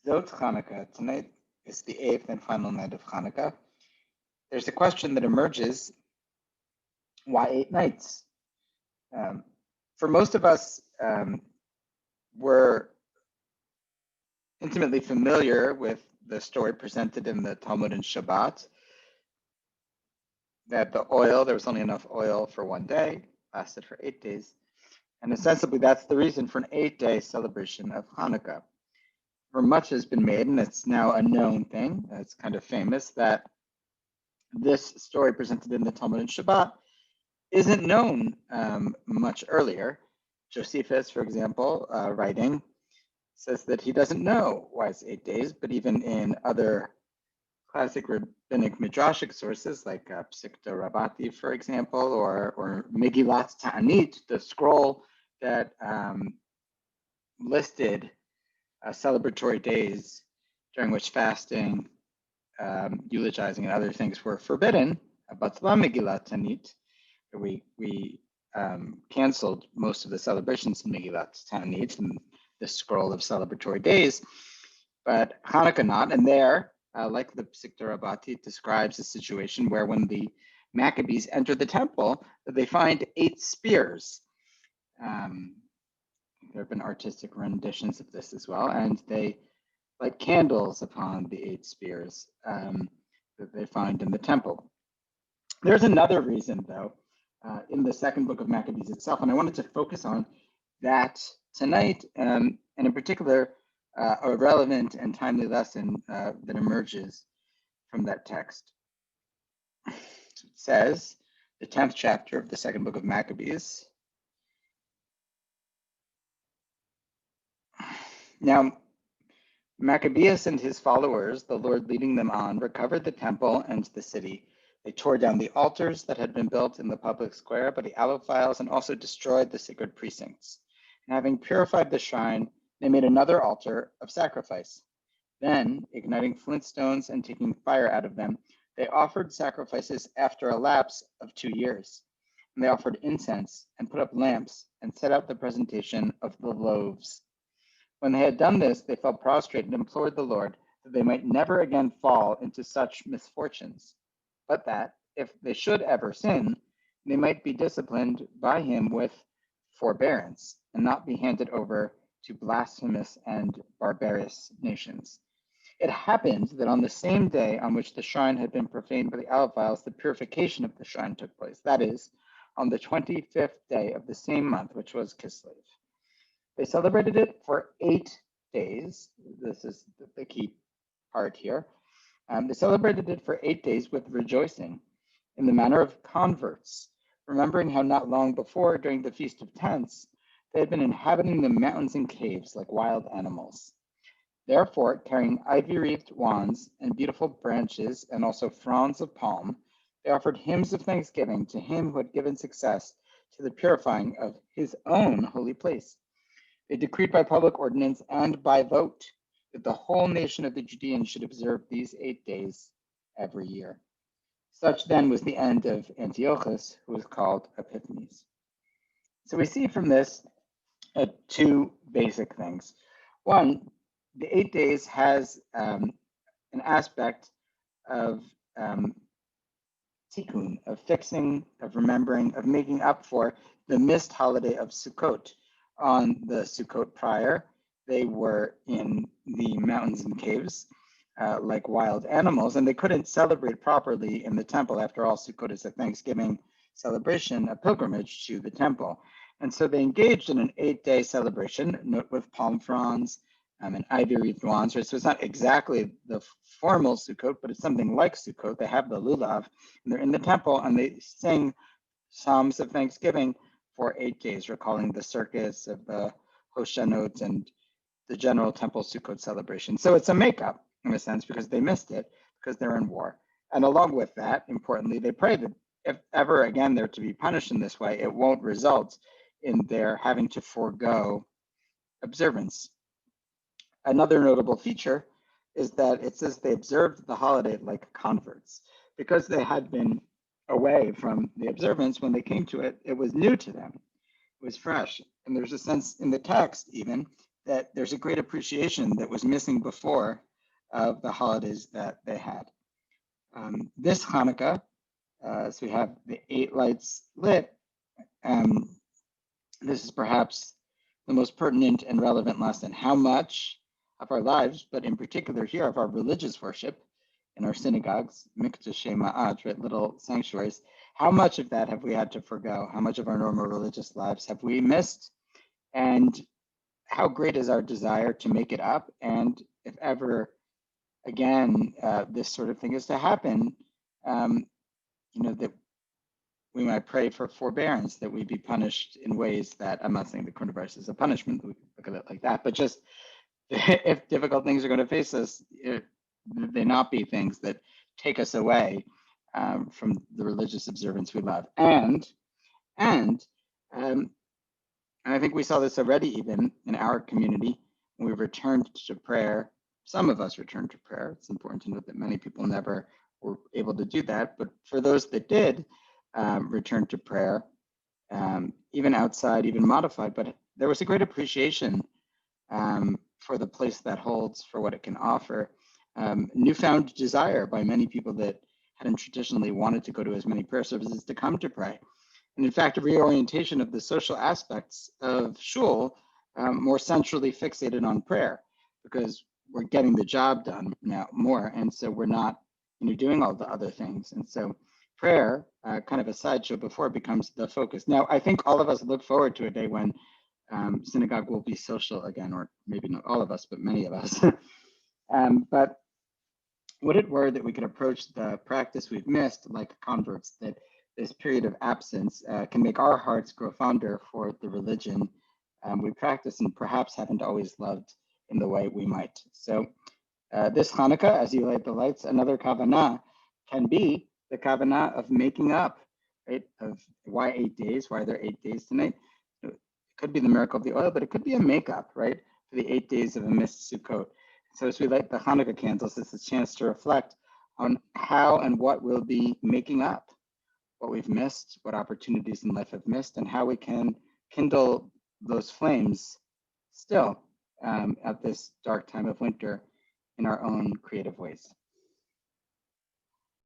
Zot Chanukah. Tonight is the eighth and final night of Chanukah. There's a question that emerges: why 8 nights? For most of us, we're intimately familiar with the story presented in the Talmud and Shabbat, that there was only enough oil for one day, lasted for 8 days. And ostensibly, that's the reason for an 8-day celebration of Hanukkah. For much has been made, and it's now a known thing, it's kind of famous, that this story presented in the Talmud and Shabbat isn't known much earlier. Josephus, for example, writing, says that he doesn't know why it's 8 days, but even in other classic rabbinic midrashic sources like Psikta Rabbi, for example, or Megillat Ta'anit, the scroll that listed celebratory days during which fasting, eulogizing, and other things were forbidden. Batla Megillat Ta'anit, we canceled most of the celebrations in Megillat Ta'anit and the scroll of celebratory days, but Hanukkah not. And there, like the Psikta Rabbi describes a situation where when the Maccabees enter the temple, they find 8 spears. There have been artistic renditions of this as well, and they light candles upon the 8 spears that they find in the temple. There's another reason, though, in the second book of Maccabees itself, and I wanted to focus on that tonight, and in particular, a relevant and timely lesson that emerges from that text. It says, the 10th chapter of the second book of Maccabees. Now, Maccabeus and his followers, the Lord leading them on, recovered the temple and the city. They tore down the altars that had been built in the public square by the Allophiles and also destroyed the sacred precincts. And having purified the shrine, they made another altar of sacrifice. Then, igniting flint stones and taking fire out of them, they offered sacrifices after a lapse of 2 years. And they offered incense and put up lamps and set out the presentation of the loaves. When they had done this, they fell prostrate and implored the Lord that they might never again fall into such misfortunes, but that if they should ever sin, they might be disciplined by him with forbearance and not be handed over to blasphemous and barbarous nations. It happened that on the same day on which the shrine had been profaned by the Allophiles, the purification of the shrine took place. That is, on the 25th day of the same month, which was Kislev. They celebrated it for 8 days. This is the key part here. They celebrated it for 8 days with rejoicing in the manner of converts, remembering how not long before, during the Feast of Tents, they had been inhabiting the mountains and caves like wild animals. Therefore, carrying ivy-wreathed wands and beautiful branches and also fronds of palm, they offered hymns of thanksgiving to him who had given success to the purifying of his own holy place. They decreed by public ordinance and by vote that the whole nation of the Judeans should observe these 8 days every year. Such then was the end of Antiochus, who was called Epiphanes. So we see from this 2 basic things. One, the 8 days has an aspect of tikkun, of fixing, of remembering, of making up for the missed holiday of Sukkot. On the Sukkot prior, they were in the mountains and caves like wild animals, and they couldn't celebrate properly in the temple. After all, Sukkot is a Thanksgiving celebration, a pilgrimage to the temple. And so they engaged in an 8-day celebration with palm fronds and ivy-wreathed wands. So it's not exactly the formal Sukkot, but it's something like Sukkot. They have the lulav, and they're in the temple, and they sing psalms of thanksgiving for 8 days, recalling the circus of the Hoshanot and the general temple Sukkot celebration. So it's a makeup, in a sense, because they missed it, because they're in war. And along with that, importantly, they pray that if ever again they're to be punished in this way, it won't result in their having to forego observance. Another notable feature is that it says they observed the holiday like converts. Because they had been away from the observance, when they came to it, it was new to them. It was fresh. And there's a sense in the text even that there's a great appreciation that was missing before of the holidays that they had. This Hanukkah, as we have the 8 lights lit, this is perhaps the most pertinent and relevant lesson. How much of our lives, but in particular here of our religious worship in our synagogues, mikdashei ma'at, right, little sanctuaries, how much of that have we had to forgo? How much of our normal religious lives have we missed? And how great is our desire to make it up? And if ever again this sort of thing is to happen, that we might pray for forbearance, that we be punished in ways that, I'm not saying the coronavirus is a punishment, we look at it like that, but just if difficult things are going to face us, they not be things that take us away from the religious observance we love. And I think we saw this already even in our community. When we returned to prayer, some of us returned to prayer. It's important to note that many people never were able to do that. But for those that did return to prayer, even outside, even modified, but there was a great appreciation for the place that holds, for what it can offer. Newfound desire by many people that hadn't traditionally wanted to go to as many prayer services to come to pray. And in fact, a reorientation of the social aspects of shul, more centrally fixated on prayer, because we're getting the job done now more. And so we're not doing all the other things. And so prayer, kind of a sideshow before, becomes the focus. Now, I think all of us look forward to a day when synagogue will be social again, or maybe not all of us, but many of us. But would it were that we could approach the practice we've missed like converts, that this period of absence can make our hearts grow fonder for the religion we practice and perhaps haven't always loved in the way we might. So this Hanukkah, as you light the lights, another kavanah can be the kavanah of making up, right? Of why 8 days? Why are there 8 days tonight? It could be the miracle of the oil, but it could be a makeup, right? For the 8 days of a missed Sukkot. So as we light the Hanukkah candles, this is a chance to reflect on how and what we'll be making up, what we've missed, what opportunities in life have missed, and how we can kindle those flames still at this dark time of winter in our own creative ways.